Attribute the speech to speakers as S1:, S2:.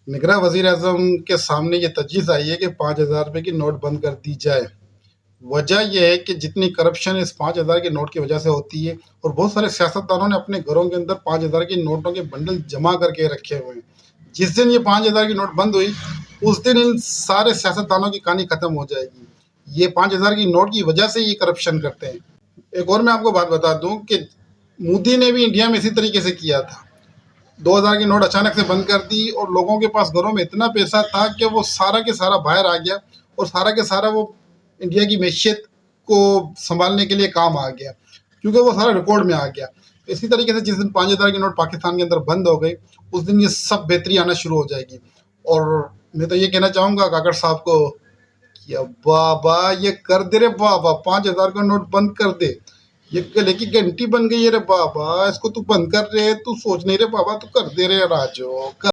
S1: निगरान वजीर आजम के सामने ये तजवीज़ आई है कि 5,000 रुपये की नोट बंद कर दी जाए। वजह यह है कि जितनी करप्शन इस 5,000 के नोट की वजह से होती है और बहुत सारे सियासतदानों ने अपने घरों के अंदर 5,000 की नोटों के बंडल जमा करके रखे हुए हैं। जिस दिन ये 5,000 की नोट बंद हुई, उस दिन इन सारे सियासतदानों की कहानी खत्म हो जाएगी। ये 5,000 की नोट की वजह से ये करप्शन करते हैं। एक और मैं आपको बात बता दूं कि मोदी ने भी इंडिया में इसी तरीके से किया था। 2,000 की नोट अचानक से बंद कर दी और लोगों के पास घरों में इतना पैसा था कि वो सारा के सारा बाहर आ गया और सारा के सारा वो इंडिया की मैशियत को संभालने के लिए काम आ गया, क्योंकि वो सारा रिकॉर्ड में आ गया। इसी तरीके से जिस दिन 5,000 की नोट पाकिस्तान के अंदर बंद हो गई, उस दिन ये सब बेहतरी आना शुरू हो जाएगी। और मैं तो ये कहना चाहूँगा काकड़ साहब को कि अब बाबा ये कर दे रे बाबा, 5,000 का नोट बंद कर दे। ये गले की घंटी बन गई है रे बाबा, इसको तू बंद कर रे, तू सोच नहीं रे बाबा, तू कर दे रे राजो कर